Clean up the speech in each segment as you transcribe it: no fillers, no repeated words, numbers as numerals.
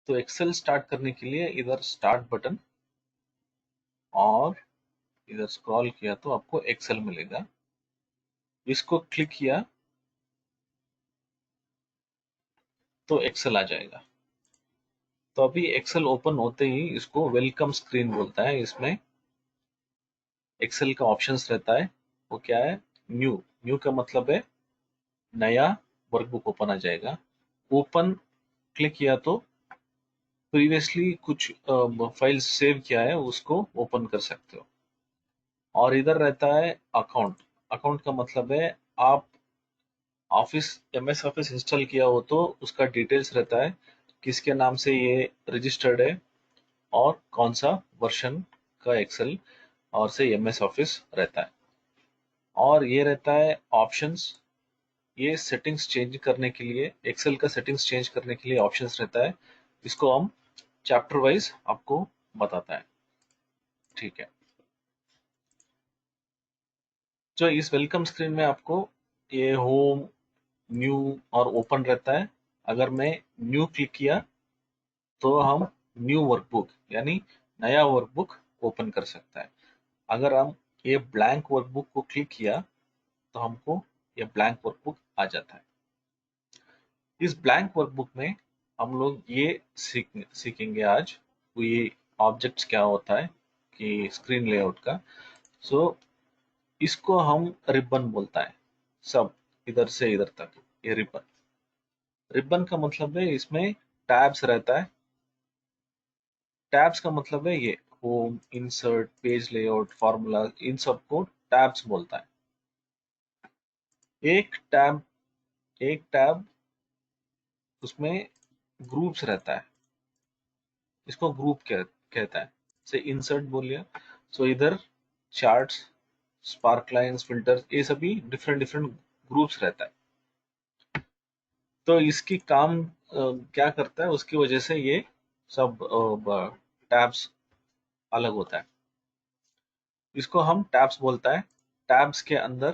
तो Excel start करने के लिए इधर स्टार्ट बटन और इधर स्क्रॉल किया तो आपको एक्सेल मिलेगा। इसको क्लिक किया तो एक्सेल आ जाएगा। तो अभी एक्सेल ओपन होते ही इसको वेलकम स्क्रीन बोलता है। इसमें एक्सेल का ऑप्शंस रहता है, वो क्या है, न्यू। न्यू का मतलब है नया वर्कबुक ओपन आ जाएगा। ओपन क्लिक किया तो प्रीवियसली कुछ फाइल सेव किया है उसको ओपन कर सकते हो। और इधर रहता है अकाउंट। अकाउंट का मतलब है आप ऑफिस एमएस ऑफिस इंस्टॉल किया हो तो उसका डिटेल्स रहता है, किसके नाम से ये रजिस्टर्ड है और कौन सा वर्जन का एक्सेल और से एमएस ऑफिस रहता है। और ये रहता है ऑप्शंस। ये सेटिंग्स चेंज करने के लिए, एक्सेल का सेटिंग्स चेंज करने के लिए ऑप्शंस रहता है। इसको हम चैप्टर वाइज आपको बताता है। ठीक है, तो इस वेलकम स्क्रीन में आपको ये होम, न्यू और ओपन रहता है। अगर मैं न्यू क्लिक किया तो हम न्यू वर्कबुक यानी नया वर्कबुक ओपन कर सकता है। अगर हम ये ब्लैंक वर्कबुक को क्लिक किया तो हमको ये ब्लैंक वर्कबुक आ जाता है। इस ब्लैंक वर्कबुक में हम लोग ये सीखेंगे आज ये ऑब्जेक्ट्स क्या होता है कि स्क्रीन लेआउट का। सो इसको हम रिबन बोलता है। सब इधर से इधर तक ये रिबन। रिबन का मतलब है इसमें टैब्स रहता है। टैब्स का मतलब है ये home, insert, page layout, formula, इन सबको टैब्स बोलता है। एक टैब एक टैब उसमें ग्रुप्स रहता है, इसको ग्रुप कहता है। से इंसर्ट बोलिए, सो इधर चार्ट्स, स्पार्क लाइन्स, फिल्टर्स, ये सभी डिफरेंट डिफरेंट ग्रुप्स रहता है। तो इसकी काम क्या करता है, उसकी वजह से ये सब टैब्स अलग होता है। इसको हम टैब्स बोलता है। टैब्स के अंदर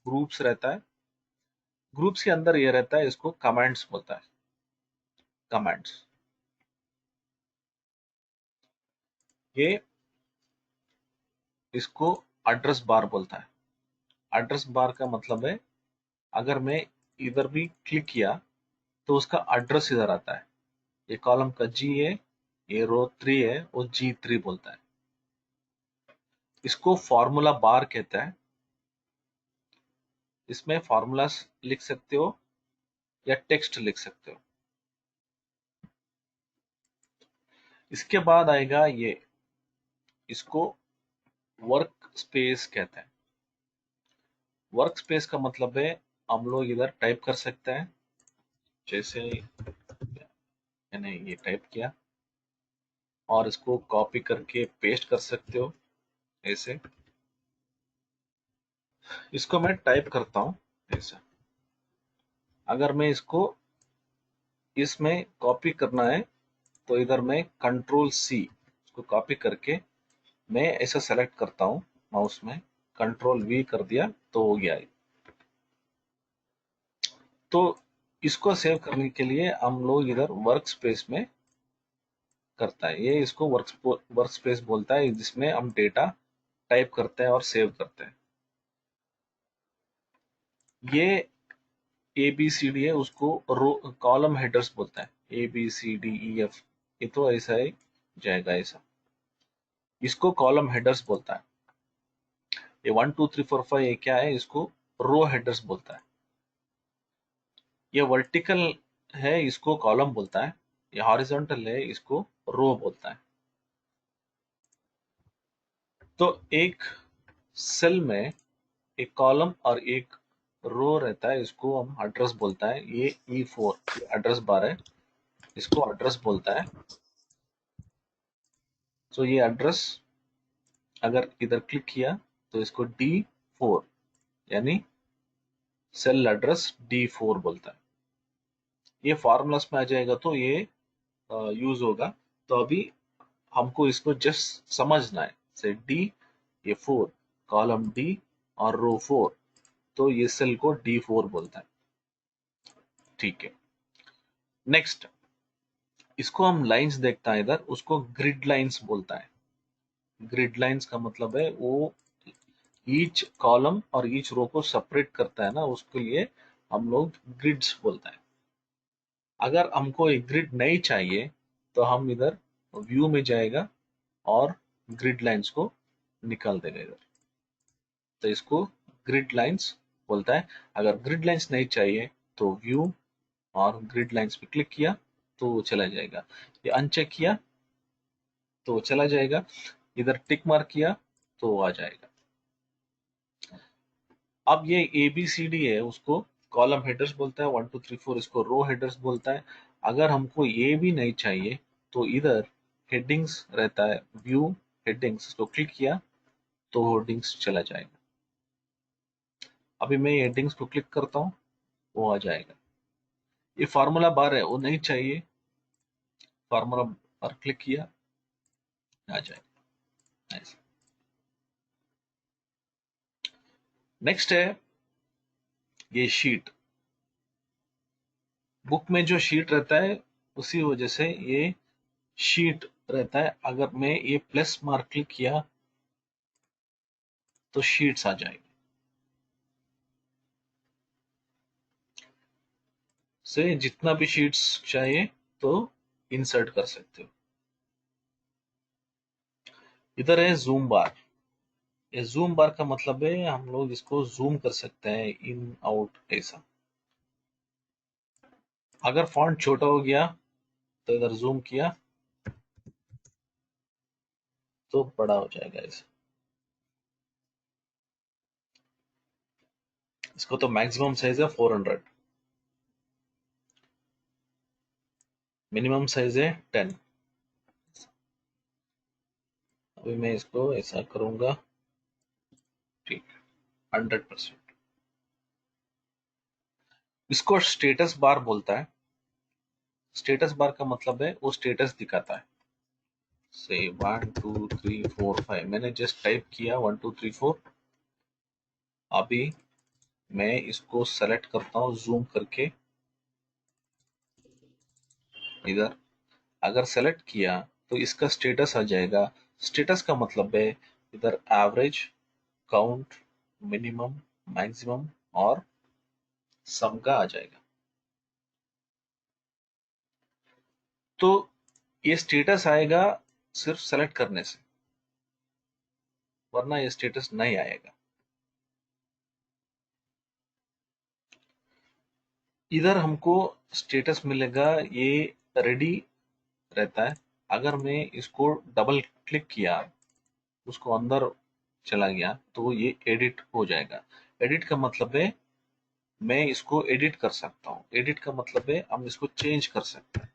ग्रुप्स रहता है। ग्रुप्स के अंदर ये रहता है, इसको कमांड्स बोलता है। कमांड्स ये इसको एड्रेस बार बोलता है। एड्रेस बार का मतलब है अगर मैं इधर भी क्लिक किया तो उसका एड्रेस इधर आता है। ये कॉलम का जी है, ये रो 3 है, वो G3 बोलता है। इसको फॉर्मूला बार कहता है। इसमें फॉर्मूलास लिख सकते हो या टेक्स्ट लिख सकते हो। इसके बाद आएगा ये, इसको वर्क स्पेस कहते हैं। वर्क स्पेस का मतलब है हम लोग इधर टाइप कर सकते हैं। जैसे मैंने ये टाइप किया और इसको कॉपी करके पेस्ट कर सकते हो ऐसे। इसको मैं टाइप करता हूँ ऐसा। अगर मैं इसको इसमें कॉपी करना है तो इधर मैं कंट्रोल सी, इसको कॉपी करके मैं ऐसा सेलेक्ट करता हूँ माउस में, कंट्रोल वी कर दिया तो हो गया है। तो इसको सेव करने के लिए हम लोग इधर वर्क स्पेस में करता है। ये इसको वर्क स्पेस बोलता है, जिसमें हम डेटा टाइप करते हैं और सेव करते हैं। ये ए बी सी डी है, उसको रो कॉलम हेडर्स बोलता है। A B C D E F, ये तो ऐसा ही जाएगा ऐसा। इसको कॉलम हेडर्स बोलता है। ये 1 2 3 4 5 ये क्या है, इसको रो हेडर्स बोलता है। ये वर्टिकल है, इसको कॉलम बोलता है। ये हॉरिजॉन्टल है, इसको रो बोलता है। तो एक सेल में एक कॉलम और एक रो रहता है, इसको हम एड्रेस बोलता है। ये E4 एड्रेस बार है, इसको एड्रेस बोलता है। तो ये एड्रेस अगर इधर क्लिक किया तो इसको D4 यानी सेल एड्रेस D4 बोलता है। ये फॉर्मूलास में आ जाएगा तो ये यूज होगा। तो अभी हमको इसको जस्ट समझना है। से डी, ये 4, कॉलम डी और रो 4, तो ये सेल को D4 बोलता है। ठीक है, नेक्स्ट इसको हम लाइंस देखता है इधर, उसको ग्रिड लाइंस बोलता है। ग्रिड लाइंस का मतलब है वो ईच कॉलम और ईच रो को सेपरेट करता है ना, उसके लिए हम लोग ग्रिड्स बोलते हैं। अगर हमको एक ग्रिड नहीं चाहिए तो हम इधर व्यू में जाएगा और ग्रिड लाइंस को निकाल देगा इधर, तो इसको ग्रिड लाइंस बोलता है। अगर ग्रिड लाइंस नहीं चाहिए तो व्यू और ग्रिड लाइंस पे क्लिक किया तो वो चला जाएगा। ये अनचेक किया तो चला जाएगा, इधर टिक मार्क किया तो वो आ जाएगा। अब ये ए बी सी डी है, उसको कॉलम हेडर्स बोलता है, 1 2 3 4 इसको रो हेडर्स बोलता है। अगर हमको ये भी नहीं चाहिए तो इधर हेडिंग्स रहता है, व्यू हेडिंग्स, इसको क्लिक किया तो हेडिंग्स चला जाएगा। अभी मैं हेडिंग्स को क्लिक करता हूँ, वो आ जाएगा। ये फार्मूला बार है, वो नहीं चाहिए, फार्मूला बार क्लिक किया आ जाएगा। ऐसे नेक्स्ट है ये शीट। बुक में जो शीट रहता है उसी वजह से ये शीट रहता है। अगर मैं ये प्लस मार्क क्लिक किया तो शीट्स आ जाएगी। से जितना भी शीट्स चाहिए तो इंसर्ट कर सकते हो। इधर है जूम बार। ये जूम बार का मतलब है हम लोग इसको जूम कर सकते हैं इन आउट ऐसा। अगर फॉन्ट छोटा हो गया तो इधर जूम किया तो बड़ा हो जाएगा ऐसे। इसको तो मैक्सिमम साइज है 400, मिनिमम साइज है 10। अभी मैं इसको ऐसा करूंगा, ठीक, 100%। इसको स्टेटस बार बोलता है। स्टेटस बार का मतलब है वो स्टेटस दिखाता है। से 1 2 3 4 5 मैंने जस्ट टाइप किया 1 2 3 4। अभी मैं इसको सेलेक्ट करता हूँ जूम करके इधर। अगर सेलेक्ट किया तो इसका स्टेटस आ जाएगा। स्टेटस का मतलब है इधर एवरेज, काउंट, मिनिमम, मैक्सिमम और सम का आ जाएगा। तो ये स्टेटस आएगा सिर्फ सेलेक्ट करने से, वरना ये स्टेटस नहीं आएगा। इधर हमको स्टेटस मिलेगा, ये रेडी रहता है। अगर मैं इसको डबल क्लिक किया, उसको अंदर चला गया तो ये एडिट हो जाएगा। एडिट का मतलब है मैं इसको एडिट कर सकता हूँ। एडिट का मतलब है हम इसको चेंज कर सकते हैं।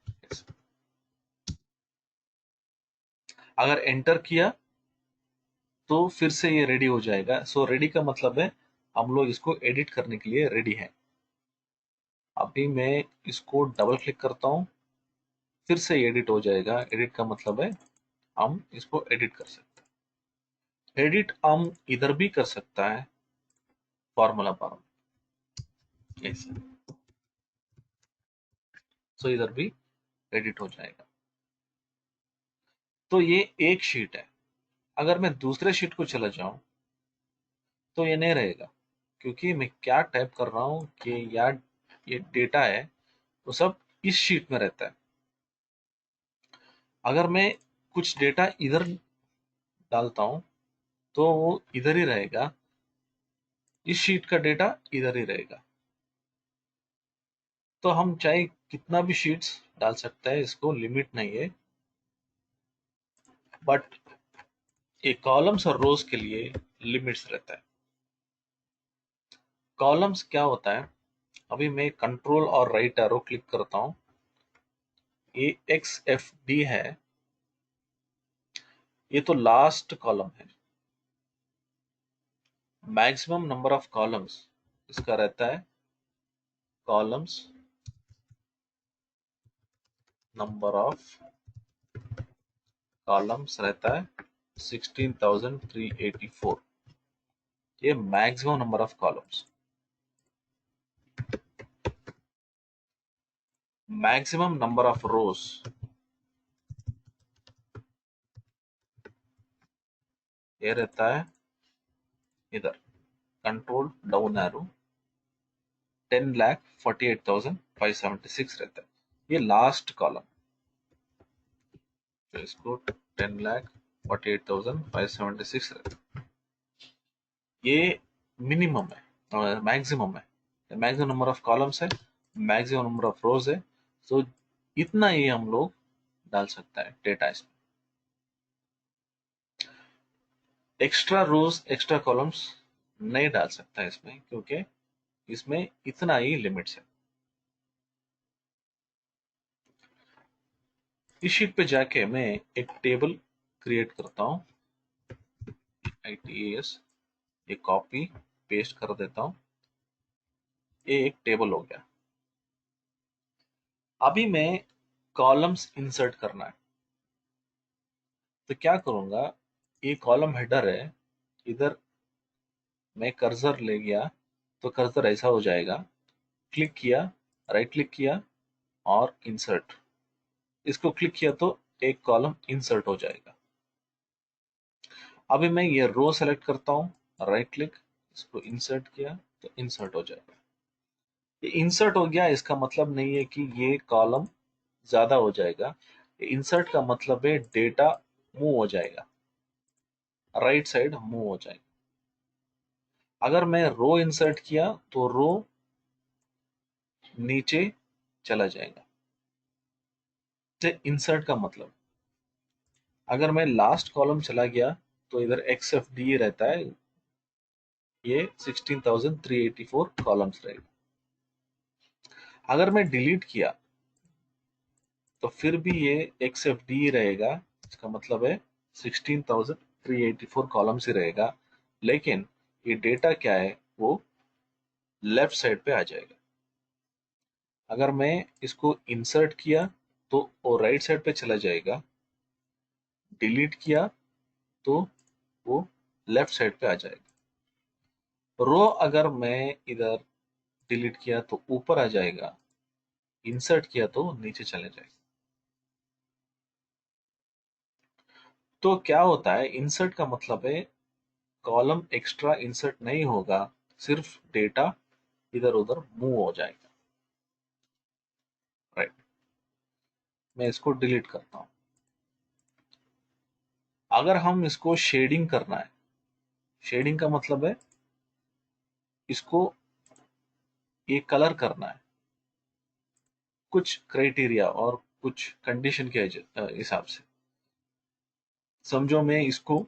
अगर एंटर किया तो फिर से ये रेडी हो जाएगा। सो रेडी का मतलब है हम लोग इसको एडिट करने के लिए रेडी है। अभी मैं इसको डबल क्लिक करता हूँ, फिर से एडिट हो जाएगा। एडिट का मतलब है हम इसको एडिट कर सकते हैं। एडिट हम इधर भी कर सकता है, फॉर्मूला पर ऐसे। सो इधर भी एडिट हो जाएगा। तो ये एक शीट है। अगर मैं दूसरे शीट को चला जाऊं तो ये नहीं रहेगा, क्योंकि मैं क्या टाइप कर रहा हूँ कि यार ये डेटा है वो सब इस शीट में रहता है। अगर मैं कुछ डेटा इधर डालता हूँ तो वो इधर ही रहेगा, इस शीट का डेटा इधर ही रहेगा। तो हम चाहे कितना भी शीट्स डाल सकते हैं, इसको लिमिट नहीं है। बट ये कॉलम्स और रोज के लिए लिमिट्स रहता है। कॉलम्स क्या होता है, अभी मैं कंट्रोल और राइट एरो क्लिक करता हूँ, ये एक्स एफ डी है, ये तो लास्ट कॉलम है। मैक्सिमम नंबर ऑफ कॉलम्स इसका रहता है, कॉलम्स नंबर ऑफ कॉलम्स रहता है 16,384। ये maximum number of columns. Maximum number of रोज ये रहता है इधर कंट्रोल डाउन एरो 10,48,576 रहता है, ये लास्ट कॉलम। तो इसको 10,48,576 रहता है, ये मिनिमम है, मैक्सिमम है। मैक्सिमम नंबर ऑफ कॉलम्स है, मैक्सिमम नंबर ऑफ रोज है। तो इतना ही हम लोग डाल सकता है डेटा इसमें। एक्स्ट्रा रोज एक्स्ट्रा कॉलम्स नहीं डाल सकता इसमें, क्योंकि इसमें इतना ही लिमिट्स है। इस शीट पे जाके मैं एक टेबल क्रिएट करता हूँ, ITAS, ये कॉपी पेस्ट कर देता हूँ, ये एक टेबल हो गया। अभी मैं कॉलम्स इंसर्ट करना है, तो क्या करूंगा, ये कॉलम हेडर है, इधर मैं कर्सर ले गया तो कर्सर ऐसा हो जाएगा, क्लिक किया, राइट क्लिक किया और इंसर्ट, इसको क्लिक किया तो एक कॉलम इंसर्ट हो जाएगा। अभी मैं ये रो सेलेक्ट करता हूँ, राइट क्लिक, इसको इंसर्ट किया तो इंसर्ट हो जाएगा। ये इंसर्ट हो गया, इसका मतलब नहीं है कि ये कॉलम ज्यादा हो जाएगा। इंसर्ट का मतलब है डेटा मूव हो जाएगा, राइट साइड मूव हो जाएगा। अगर मैं रो इंसर्ट किया तो रो नीचे चला जाएगा, तो इंसर्ट का मतलब। अगर मैं लास्ट कॉलम चला गया तो इधर XFD रहता है, ये 16,384 कॉलम्स रहेगा। अगर मैं डिलीट किया तो फिर भी ये XFD रहेगा, इसका मतलब है 16,384 कॉलम्स ही रहेगा, लेकिन ये डेटा क्या है, वो लेफ्ट साइड पे आ जाएगा। अगर मैं इसको इंसर्ट किया तो वो राइट साइड पे चला जाएगा, डिलीट किया तो वो लेफ्ट साइड पे आ जाएगा। रो अगर मैं इधर डिलीट किया तो ऊपर आ जाएगा, इंसर्ट किया तो नीचे चले जाएगा। तो क्या होता है, इंसर्ट का मतलब है कॉलम एक्स्ट्रा इंसर्ट नहीं होगा, सिर्फ डेटा इधर उधर मूव हो जाएगा। राइट, मैं इसको डिलीट करता हूं। अगर हम इसको शेडिंग करना है, शेडिंग का मतलब है इसको ये कलर करना है कुछ क्राइटेरिया और कुछ कंडीशन के हिसाब से। समझो मैं इसको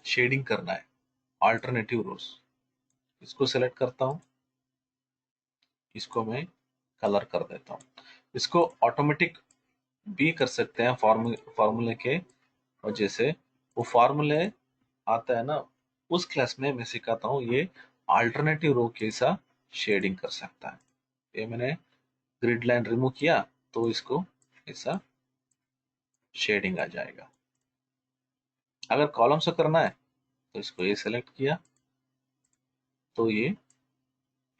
शेडिंग करना है, अल्टरनेटिव रोज, इसको सेलेक्ट करता हूं, इसको मैं कलर कर देता हूं। इसको ऑटोमेटिक भी कर सकते हैं फार्मूले के वजह से, वो फार्मूले आता है ना, उस क्लास में मैं सिखाता हूँ ये अल्टरनेटिव रो कैसा शेडिंग कर सकता है। ये मैंने ग्रिड लाइन रिमूव किया तो इसको ऐसा शेडिंग आ जाएगा। अगर कॉलम से करना है तो इसको ये सेलेक्ट किया तो ये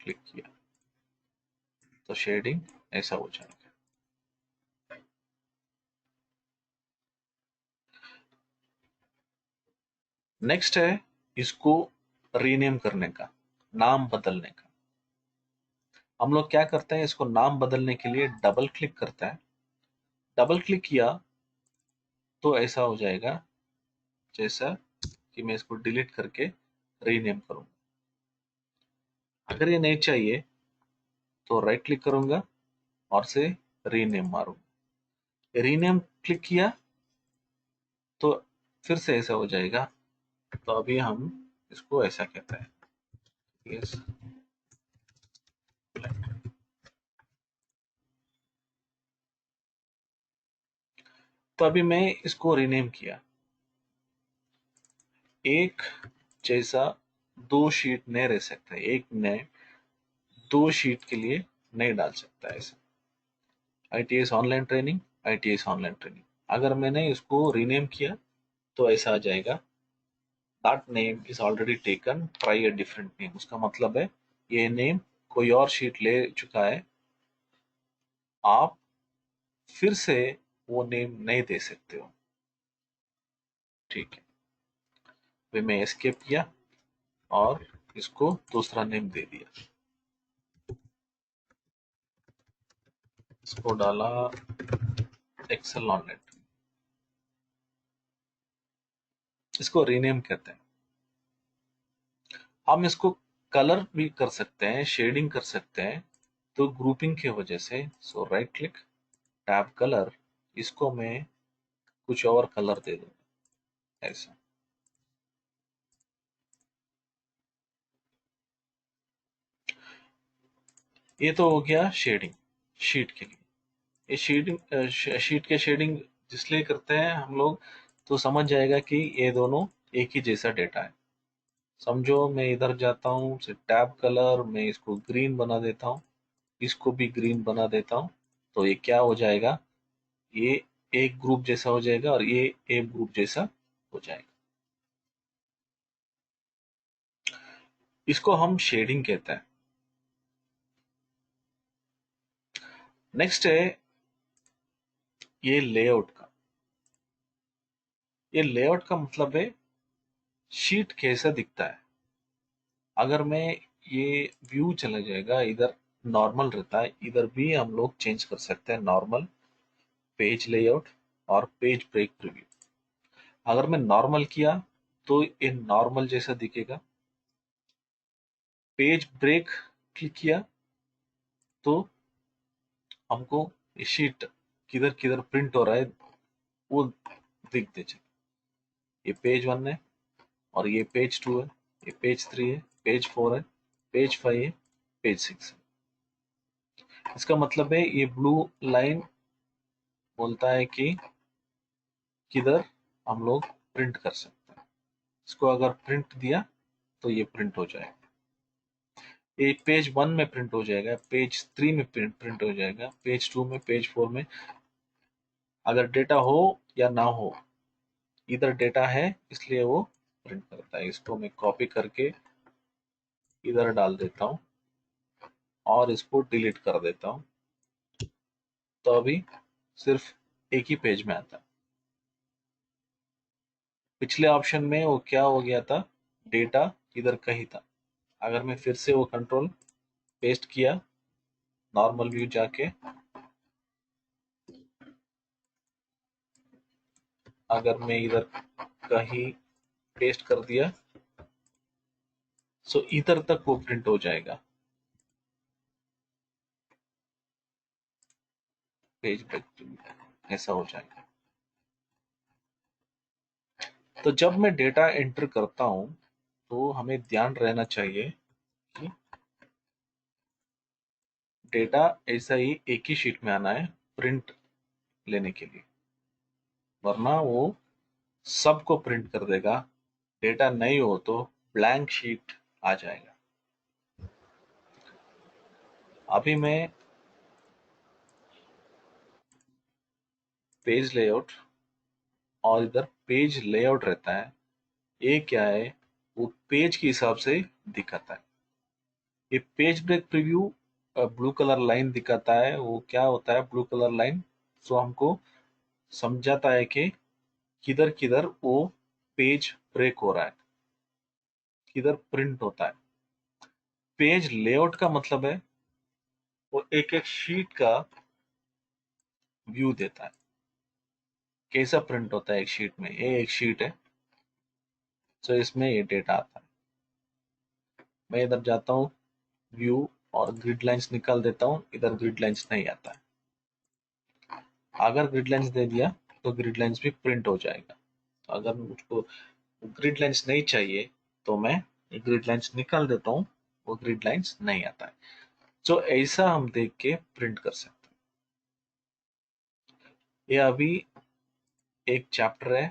क्लिक किया तो शेडिंग ऐसा हो जाएगा। नेक्स्ट है इसको रीनेम करने का, नाम बदलने का। हम लोग क्या करते हैं, इसको नाम बदलने के लिए डबल क्लिक करता है, डबल क्लिक किया तो ऐसा हो जाएगा, जैसा कि मैं इसको डिलीट करके रीनेम करूं। अगर ये नहीं चाहिए तो राइट क्लिक करूंगा और से रीनेम मारूंगा। रीनेम क्लिक किया तो फिर से ऐसा हो जाएगा। तो अभी हम इसको ऐसा कहते हैं, यस। तो अभी मैं इसको रीनेम किया, एक जैसा दो शीट नहीं रह सकता, एक ने दो शीट के लिए नहीं डाल सकता ऐसा। ITS online training, ITS online training. अगर मैंने इसको रीनेम किया तो ऐसा आ जाएगा, that name is already taken, try a different name. उसका मतलब है ये नेम कोई और शीट ले चुका है, आप फिर से वो नेम नहीं दे सकते हो। ठीक है, अभी मैं एस्केप किया और इसको दूसरा नेम दे दिया, इसको डाला एक्सेल ऑन नेट, इसको रीनेम कहते हैं। हम इसको कलर भी कर सकते हैं, शेडिंग कर सकते हैं, तो ग्रुपिंग की वजह से सो राइट क्लिक, टैब कलर, इसको मैं कुछ और कलर दे दूंगा ऐसा। ये तो हो गया शेडिंग शीट के लिए। ये शेडिंग शीट के शेडिंग जिसलिए करते हैं हम लोग, तो समझ जाएगा कि ये दोनों एक ही जैसा डेटा है। समझो मैं इधर जाता हूँ से टैब कलर, मैं इसको ग्रीन बना देता हूँ, इसको भी ग्रीन बना देता हूँ, तो ये क्या हो जाएगा, ये एक ग्रुप जैसा हो जाएगा और ये एक ग्रुप जैसा हो जाएगा। इसको हम शेडिंग कहते हैं। नेक्स्ट है ये लेआउट का। ये लेआउट का मतलब है शीट कैसा दिखता है। अगर मैं ये व्यू चला जाएगा, इधर नॉर्मल रहता है, इधर भी हम लोग चेंज कर सकते हैं, नॉर्मल, पेज लेआउट और पेज ब्रेक प्रीव्यू। अगर मैं नॉर्मल किया तो ये नॉर्मल जैसा दिखेगा, पेज ब्रेक क्लिक किया तो हमको ये शीट किधर किधर प्रिंट हो रहा है वो दिखते चले। ये पेज 1 है और ये पेज 2 है, ये पेज 3 है, पेज 4 है, पेज 5 है, पेज 6 है। इसका मतलब है ये ब्लू लाइन बोलता है कि किधर हम लोग प्रिंट कर सकते हैं। इसको अगर प्रिंट दिया तो ये प्रिंट हो जाएगा, ये पेज 1 में प्रिंट हो जाएगा, पेज 3 में प्रिंट हो जाएगा, पेज 2 में, पेज 4 में। अगर डेटा हो या ना हो, इधर डेटा है इसलिए वो प्रिंट करता है। इसको मैं कॉपी करके इधर डाल देता हूँ और इसको डिलीट कर देता हूँ, तो अभी सिर्फ एक ही पेज में आता है। पिछले ऑप्शन में वो क्या हो गया था, डेटा इधर कहीं था। अगर मैं फिर से वो कंट्रोल पेस्ट किया, नॉर्मल व्यू जाके अगर मैं इधर कहीं पेस्ट कर दिया, सो इधर तक वो प्रिंट हो जाएगा, पेज ब्रेक ऐसा हो जाएगा। तो जब मैं डेटा एंटर करता हूं तो हमें ध्यान रहना चाहिए कि डेटा ऐसा ही एक ही शीट में आना है प्रिंट लेने के लिए, वरना वो सबको प्रिंट कर देगा। डेटा नहीं हो तो ब्लैंक शीट आ जाएगा। अभी मैं पेज लेआउट और इधर पेज लेआउट रहता है, ये क्या है, वो पेज के हिसाब से दिखाता है। ये page break preview blue colour line दिखाता है, वो क्या होता है ब्लू कलर लाइन, सो हमको समझाता है कि किधर किधर वो पेज ब्रेक हो रहा है, किधर प्रिंट होता है। पेज लेआउट का मतलब है वो एक एक शीट का व्यू देता है, कैसा प्रिंट होता है एक शीट में। ये एक शीट है, तो इसमें ये डेटा आता है। मैं इधर जाता हूँ व्यू और ग्रिड लाइंस निकाल देता हूँ, इधर ग्रिड लाइंस नहीं आता है। अगर ग्रिड लाइंस दे दिया तो ग्रिड लाइंस भी प्रिंट हो जाएगा। अगर मुझको ग्रिड लाइंस नहीं चाहिए तो मैं ग्रिड लाइंस निकाल देता हूँ, वो ग्रिड लाइंस नहीं आता है। तो ऐसा हम देख के प्रिंट कर सकते हैं। ये अभी एक चैप्टर है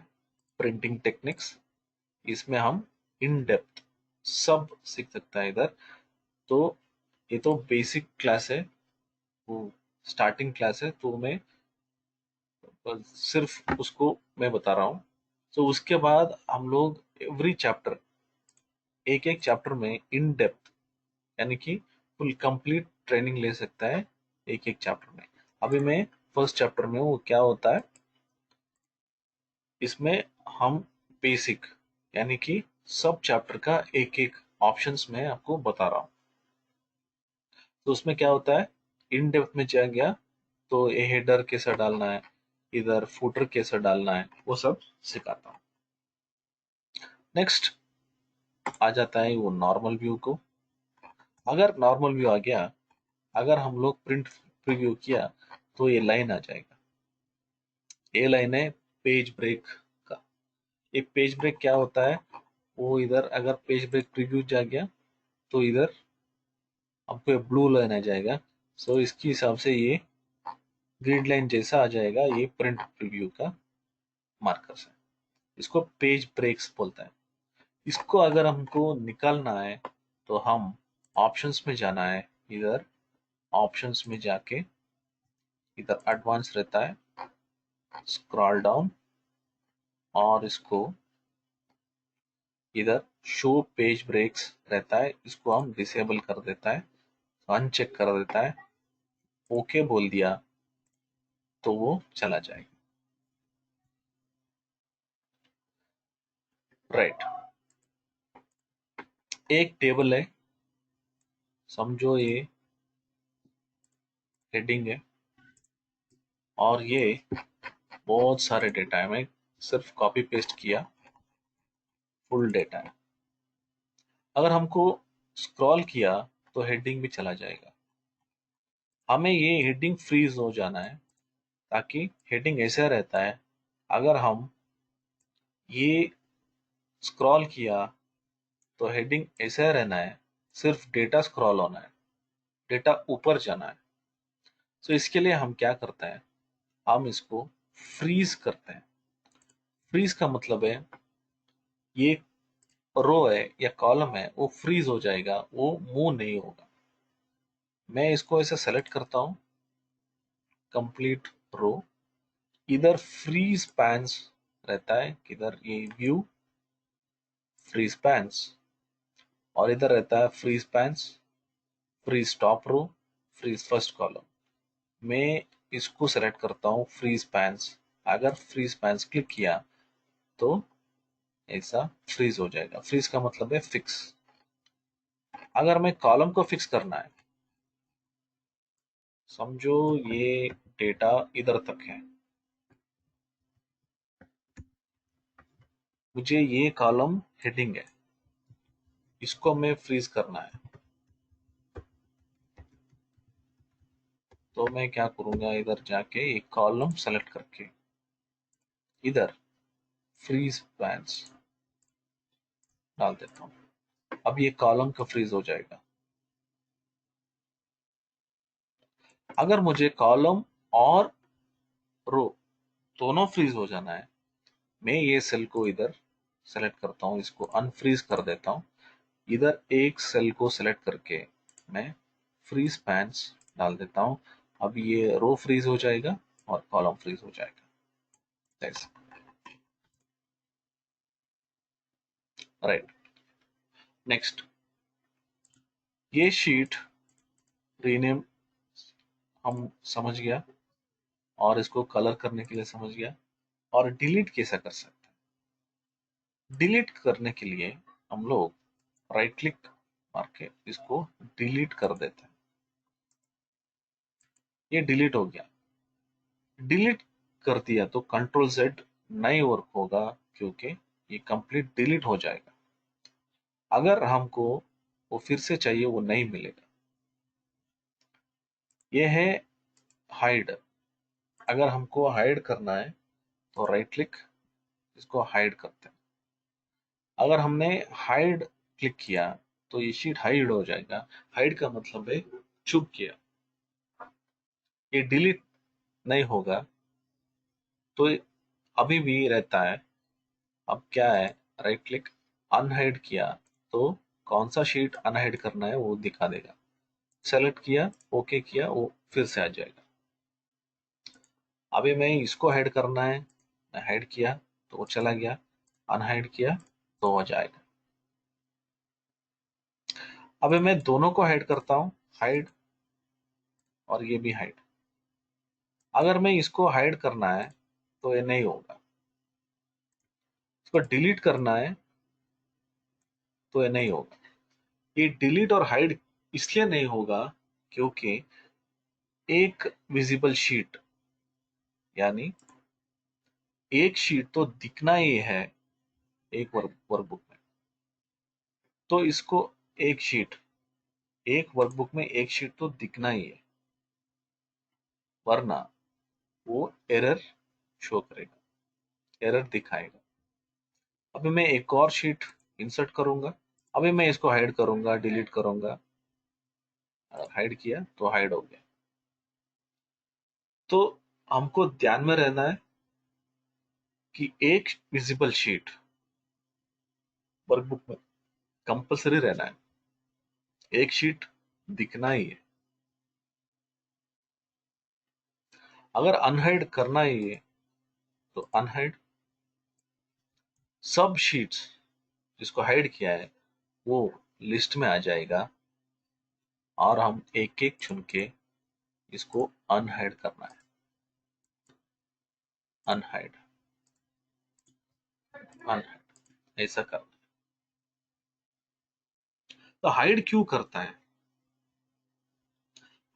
प्रिंटिंग टेक्निक्स, इसमें हम इन डेप्थ सब सीख सकता है इधर। तो ये तो बेसिक क्लास है, वो स्टार्टिंग क्लास है, तो मैं सिर्फ उसको मैं बता रहा हूँ। तो उसके बाद हम लोग एवरी चैप्टर, एक एक चैप्टर में इन डेप्थ यानी कि फुल कंप्लीट ट्रेनिंग ले सकता है एक एक चैप्टर में। अभी मैं फर्स्ट चैप्टर में हूँ, वो क्या होता है, इसमें हम बेसिक यानी कि सब चैप्टर का एक एक ऑप्शंस में आपको बता रहा हूँ। तो उसमें क्या होता है, इन डेप्थ में जा गया तो ये हेडर कैसा डालना है, इधर फुटर कैसा डालना है, वो सब सिखाता हूँ। नेक्स्ट आ जाता है वो नॉर्मल व्यू को। अगर नॉर्मल व्यू आ गया, अगर हम लोग प्रिंट प्रीव्यू किया तो ये लाइन आ जाएगा। ये लाइन है पेज ब्रेक का। ये पेज ब्रेक क्या होता है, वो इधर अगर पेज ब्रेक प्रीव्यू जा गया तो इधर आपको ब्लू लाइन आ जाएगा। सो इसके हिसाब से ये ग्रिड लाइन जैसा आ जाएगा, ये प्रिंट प्रीव्यू का मार्कर्स है। इसको पेज ब्रेक्स बोलता है। इसको अगर हमको निकालना है तो हम ऑप्शंस में जाना है, इधर ऑप्शंस में जाके इधर एडवांस रहता है, स्क्रॉल डाउन और इसको इधर शो पेज ब्रेक्स रहता है, इसको हम डिसेबल कर देता है, अनचेक कर देता है, ओके बोल दिया तो वो चला जाएगा। राइट, एक टेबल है, समझो ये हेडिंग है और ये बहुत सारे डेटा है, मैं सिर्फ कॉपी पेस्ट किया, फुल डेटा है। अगर हमको स्क्रॉल किया तो हेडिंग भी चला जाएगा। हमें ये हेडिंग फ्रीज हो जाना है, ताकि हेडिंग ऐसा रहता है, अगर हम ये स्क्रॉल किया तो हेडिंग ऐसा रहना है, सिर्फ डेटा स्क्रॉल होना है, डेटा ऊपर जाना है। तो इसके लिए हम क्या करते हैं, हम इसको फ्रीज करते हैं। फ्रीज का मतलब है ये रो है या कॉलम है वो फ्रीज हो जाएगा, वो मूव नहीं होगा। मैं इसको ऐसे सेलेक्ट करता हूँ, कंप्लीट रो, इधर फ्रीज पैन्स रहता है, किधर ये व्यू फ्रीज पैन्स, और इधर रहता है freeze panes, freeze top row, freeze first column. मैं इसको सेलेक्ट करता हूँ फ्रीज पैन्स। अगर फ्रीज पैन्स क्लिक किया तो ऐसा फ्रीज हो जाएगा। फ्रीज का मतलब है फिक्स। अगर मैं कॉलम को फिक्स करना है, समझो ये डेटा इधर तक है, मुझे ये कॉलम हेडिंग है, इसको मैं फ्रीज करना है, तो मैं क्या करूंगा, इधर जाके एक कॉलम सेलेक्ट करके इधर फ्रीज पैन्स डाल देता हूँ। अब ये कॉलम का फ्रीज हो जाएगा। अगर मुझे कॉलम और रो दोनों फ्रीज हो जाना है, मैं ये सेल को इधर सेलेक्ट करता हूँ, इसको अनफ्रीज कर देता हूँ। इधर एक सेल को सेलेक्ट करके मैं फ्रीज पैन्स डाल देता हूँ। अब ये रो फ्रीज हो जाएगा और कॉलम फ्रीज हो जाएगा। राइट, नेक्स्ट, ये शीट रीनेम हम समझ गया, और इसको कलर करने के लिए समझ गया, और डिलीट कैसा कर सकते हैं। डिलीट करने के लिए हम लोग राइट क्लिक मार के इसको डिलीट कर देते हैं। ये डिलीट हो गया। डिलीट कर दिया तो कंट्रोल जेड नहीं वर्क होगा, क्योंकि ये कंप्लीट डिलीट हो जाएगा। अगर हमको वो फिर से चाहिए, वो नहीं मिलेगा। ये है हाइड। अगर हमको हाइड करना है तो राइट क्लिक, इसको हाइड करते हैं। अगर हमने हाइड क्लिक किया तो ये शीट हाइड हो जाएगा। हाइड का मतलब है छुप गया, ये डिलीट नहीं होगा, तो अभी भी रहता है। अब क्या है, राइट क्लिक अनहाइड किया तो कौन सा शीट अनहाइड करना है वो दिखा देगा। सेलेक्ट किया, ओके किया, वो फिर से आ जाएगा। अभी मैं इसको हाइड करना है, मैं हाइड किया तो वो चला गया, अनहाइड किया तो हो जाएगा। अभी मैं दोनों को हाइड करता हूँ, हाइड और ये भी हाइड। अगर मैं इसको हाइड करना है तो ये नहीं होगा। इसको डिलीट करना है तो ये नहीं होगा। ये डिलीट और हाइड इसलिए नहीं होगा क्योंकि एक विजिबल शीट, यानी एक शीट तो दिखना ही है एक वर्कबुक में, तो इसको एक शीट, एक वर्कबुक में एक शीट तो दिखना ही है, वरना वो एरर शो करेगा, एरर दिखाएगा। अभी मैं एक और शीट इंसर्ट करूंगा। अभी मैं इसको हाइड करूंगा, डिलीट करूंगा। अगर हाइड किया तो हाइड हो गया। तो हमको ध्यान में रहना है कि एक विजिबल शीट वर्कबुक में कंपलसरी रहना है, एक शीट दिखना ही है। अगर अनहाइड करना ही है तो अनहाइड, सब शीट्स जिसको हाइड किया है वो लिस्ट में आ जाएगा और हम एक एक चुन के इसको अनहाइड करना है। अनहाइड, अनहाइड ऐसा करना है। तो हाइड क्यों करता है?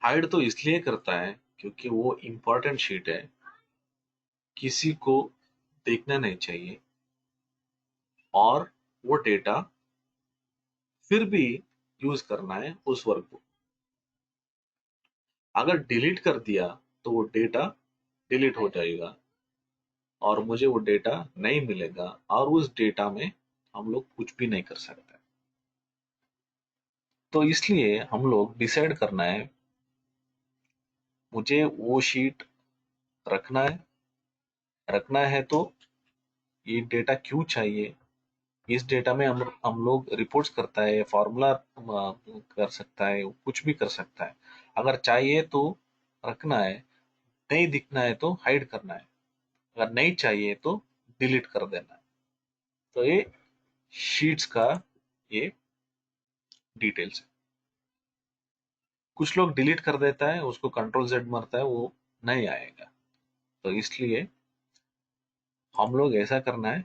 हाइड तो इसलिए करता है क्योंकि वो इंपॉर्टेंट शीट है, किसी को देखना नहीं चाहिए, और वो डेटा फिर भी यूज करना है उस वर्क को। अगर डिलीट कर दिया तो वो डेटा डिलीट हो जाएगा और मुझे वो डेटा नहीं मिलेगा, और उस डेटा में हम लोग कुछ भी नहीं कर सकते। तो इसलिए हम लोग डिसाइड करना है, मुझे वो शीट रखना है। रखना है तो ये डेटा क्यों चाहिए? इस डेटा में हम लोग रिपोर्ट्स करता है, फॉर्मूला कर सकता है, कुछ भी कर सकता है। अगर चाहिए तो रखना है, नहीं दिखना है तो हाइड करना है, अगर नहीं चाहिए तो डिलीट कर देना है। तो ये शीट्स का ये डिटेल्स है। कुछ लोग डिलीट कर देता है, उसको कंट्रोल जेड मारता है, वो नहीं आएगा। तो इसलिए हम लोग ऐसा करना है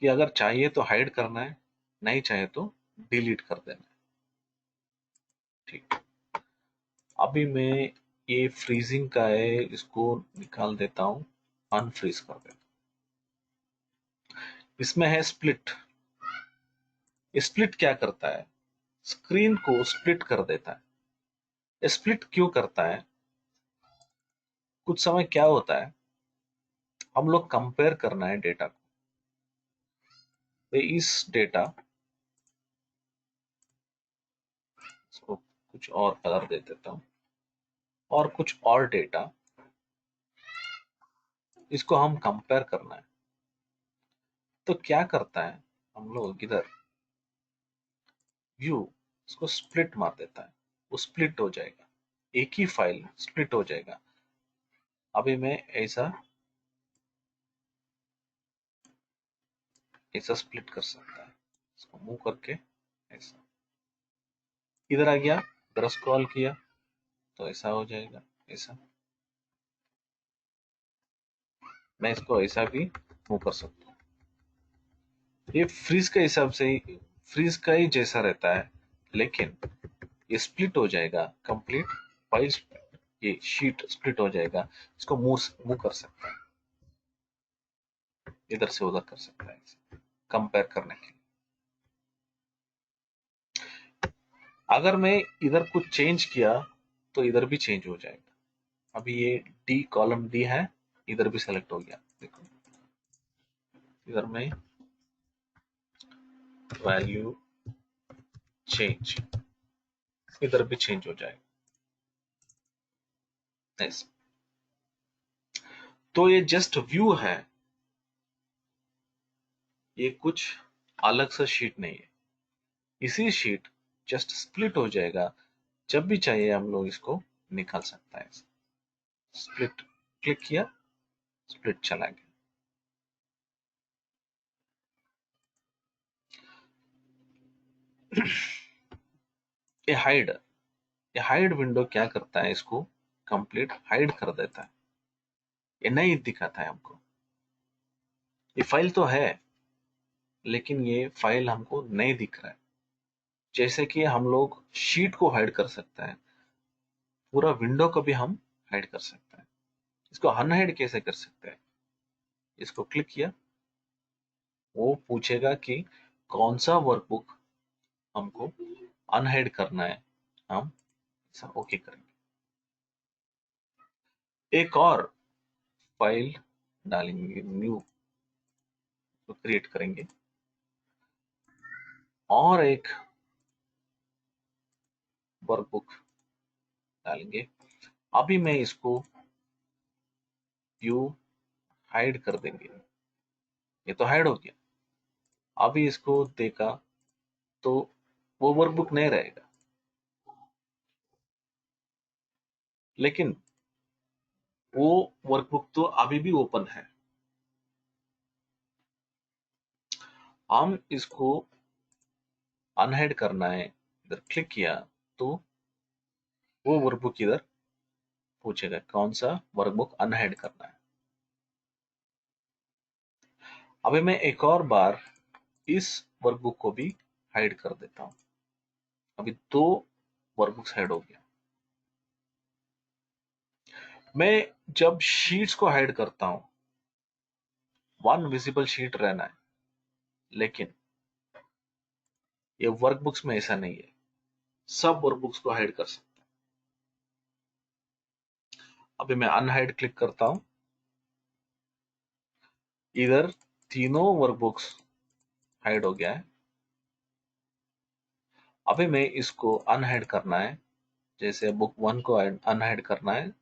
कि अगर चाहिए तो हाइड करना है, नहीं चाहिए तो डिलीट कर देना है। ठीक। अभी मैं ये फ्रीजिंग का है, इसको निकाल देता हूँ, अनफ्रीज कर देता हूँ। इसमें है स्प्लिट। स्प्लिट क्या करता है? स्क्रीन को स्प्लिट कर देता है। स्प्लिट क्यों करता है? कुछ समय क्या होता है, हम लोग कंपेयर करना है डेटा को। तो इस डेटा, इसको कुछ और कलर दे देता हूँ, और कुछ और डेटा, इसको हम कंपेयर करना है। तो क्या करता है, हम लोग इधर व्यू, इसको स्प्लिट मार देता है, वो स्प्लिट हो जाएगा, एक ही फाइल स्प्लिट हो जाएगा। अभी मैं ऐसा ऐसा स्प्लिट कर सकता है, इसको मूव करके ऐसा, इधर आ गया, इधर स्क्रॉल किया तो ऐसा हो जाएगा, ऐसा। मैं इसको ऐसा भी मूव कर सकता हूँ। ये फ्रीज के हिसाब से ही, फ्रीज का ही जैसा रहता है, लेकिन ये स्प्लिट हो जाएगा कंप्लीट फाइल, ये शीट स्प्लिट हो जाएगा। इसको मूव मूव कर सकता है, इधर से उधर कर सकता है कंपेयर करने के लिए। अगर मैं इधर कुछ चेंज किया तो इधर भी चेंज हो जाएगा। अभी ये डी, कॉलम डी है, इधर भी सेलेक्ट हो गया, देखो इधर में वैल्यू चेंज, इधर भी चेंज हो जाएगा ऐसे। तो ये जस्ट व्यू है, ये कुछ अलग सा शीट नहीं है। इसी शीट जस्ट स्प्लिट हो जाएगा, जब भी चाहिए हम लोग इसको निकाल सकता है। स्प्लिट क्लिक किया, स्प्लिट चला गया। ये हाइड विंडो क्या करता है, इसको कंप्लीट हाइड कर देता है, ये नहीं दिखाता है हमको। ये फाइल तो है, लेकिन ये फाइल हमको नहीं दिख रहा है। जैसे कि हम लोग शीट को हाइड कर सकते हैं, पूरा विंडो को भी हम हाइड कर सकते हैं। इसको अनहाइड कैसे कर सकते हैं? इसको क्लिक किया, वो पूछेगा कि कौन सा वर्कबुक हमको अनहाइड करना है, हम ओके करेंगे। एक और फाइल डालेंगे, न्यू तो क्रिएट करेंगे, और एक वर्कबुक डालेंगे। अभी मैं इसको व्यू हाइड कर देंगे, ये तो हाइड हो गया। अभी इसको देखा तो वो वर्कबुक नहीं रहेगा, लेकिन वो वर्कबुक तो अभी भी ओपन है। हम इसको अनहाइड करना है, इधर क्लिक किया तो वो वर्कबुक इधर पूछेगा कौन सा वर्कबुक अनहाइड करना है। अभी मैं एक और बार इस वर्कबुक को भी हाइड कर देता हूं। अभी दो वर्कबुक्स हाइड हो गया। मैं जब शीट्स को हाइड करता हूं, वन विजिबल शीट रहना है, लेकिन ये वर्कबुक्स में ऐसा नहीं है, सब वर्कबुक्स को हाइड कर सकते हैं। अभी मैं अनहाइड क्लिक करता हूं, इधर तीनों वर्कबुक्स हाइड हो गया है। अभी मैं इसको अनहाइड करना है, जैसे बुक 1 को अनहाइड करना है,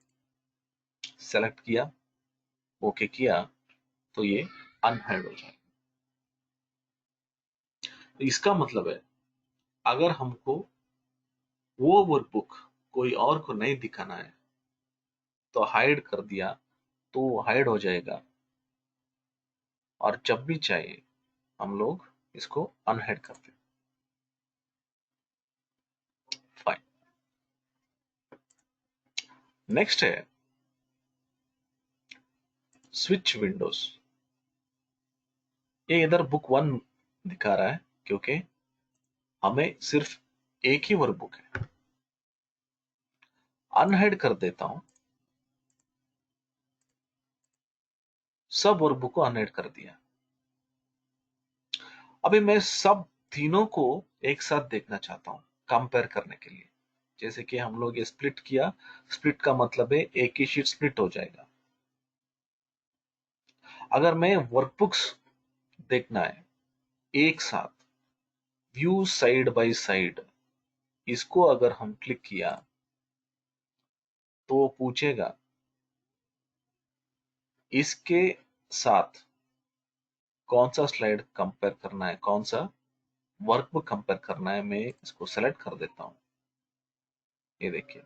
सेलेक्ट किया, ओके किया तो ये अनहाइड हो जाएगा। तो इसका मतलब है, अगर हमको वो वर्कबुक कोई और को नहीं दिखाना है तो हाइड कर दिया तो वो हाइड हो जाएगा, और जब भी चाहिए हम लोग इसको अनहाइड करते हैं। फाइन। नेक्स्ट है स्विच विंडोज। ये इधर बुक 1 दिखा रहा है क्योंकि हमें सिर्फ एक ही वर्कबुक है। अनहाइड कर देता हूं, सब वर्कबुक को अनहाइड कर दिया। अभी मैं सब तीनों को एक साथ देखना चाहता हूं, कंपेयर करने के लिए। जैसे कि हम लोग ये स्प्लिट किया, स्प्लिट का मतलब है एक ही शीट स्प्लिट हो जाएगा। अगर मैं वर्कबुक्स देखना है एक साथ, व्यू साइड बाय साइड, इसको अगर हम क्लिक किया तो वो पूछेगा इसके साथ कौन सा स्लाइड कंपेयर करना है, कौन सा वर्कबुक कंपेयर करना है। मैं इसको सेलेक्ट कर देता हूं। ये देखिए,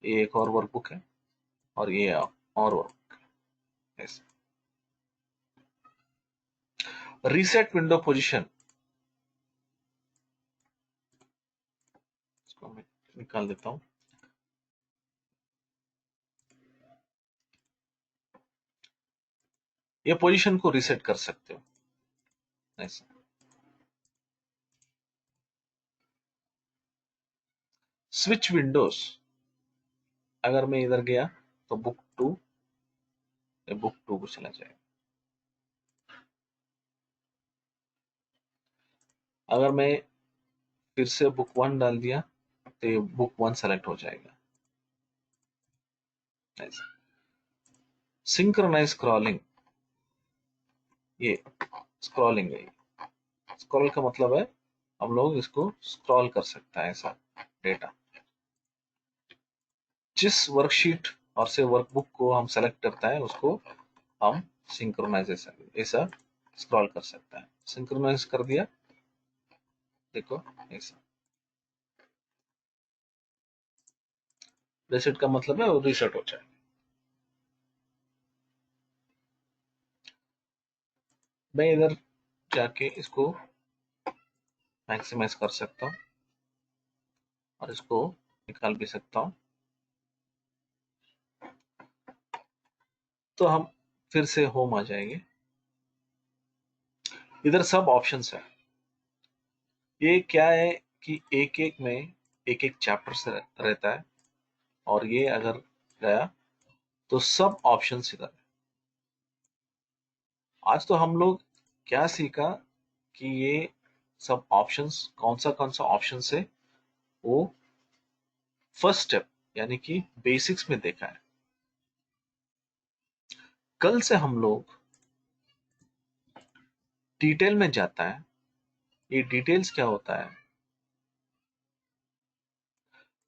ये एक और वर्कबुक है और ये और वर्कबुक है। ऐसे रीसेट विंडो पोजीशन, इसको मैं निकाल देता हूं। ये पोजीशन को रीसेट कर सकते हो ऐसे। स्विच विंडोज, अगर मैं इधर गया तो बुक 2, बुक 2 को चला जाएगा। अगर मैं फिर से बुक 1 डाल दिया तो ये बुक 1 सेलेक्ट हो जाएगा ऐसे। सिंक्रोनाइज स्क्रॉलिंग, ये स्क्रॉलिंग है। स्क्रॉल का मतलब है हम लोग इसको स्क्रॉल कर सकता है ऐसा डेटा। जिस वर्कशीट और से वर्कबुक को हम सेलेक्ट करता है उसको हम सिंक्रोनाइजेशन ऐसा स्क्रॉल कर सकता है। सिंक्रोनाइज कर दिया, देखो ऐसा। रीसेट का मतलब है वो रीसेट हो जाए। मैं इधर जाके इसको मैक्सिमाइज कर सकता हूँ और इसको निकाल भी सकता हूँ। तो हम फिर से होम आ जाएंगे। इधर सब ऑप्शंस है। ये क्या है कि एक एक में एक एक चैप्टर से रहता है, और ये अगर गया तो सब ऑप्शंस इधर है। आज तो हम लोग क्या सीखा कि ये सब ऑप्शंस कौन सा ऑप्शन है, वो फर्स्ट स्टेप यानी कि बेसिक्स में देखा है। कल से हम लोग डिटेल में जाता है। ये डिटेल्स क्या होता है,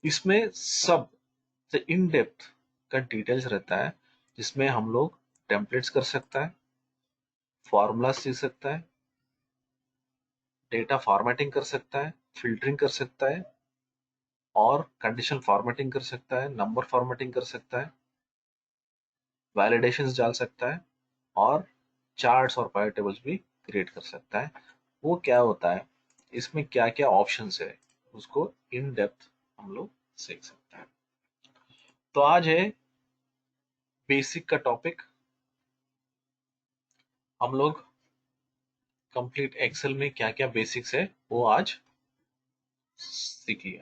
इसमें सब इन डेप्थ का डिटेल्स रहता है, जिसमें हम लोग टेम्पलेट्स कर सकता है, फॉर्मूला सीख सकता है, डेटा फॉर्मेटिंग कर सकता है, फिल्टरिंग कर सकता है, और कंडीशन फॉर्मेटिंग कर सकता है, नंबर फॉर्मेटिंग कर सकता है, वैलिडेशंस डाल सकता है, और चार्ट्स और पावर टेबल्स भी क्रिएट कर सकता है। वो क्या होता है, इसमें क्या क्या ऑप्शंस है, उसको इन डेप्थ हम लोग सीख सकते हैं। तो आज है बेसिक का टॉपिक। हम लोग कंप्लीट एक्सेल में क्या क्या बेसिक्स है वो आज सीख लिया।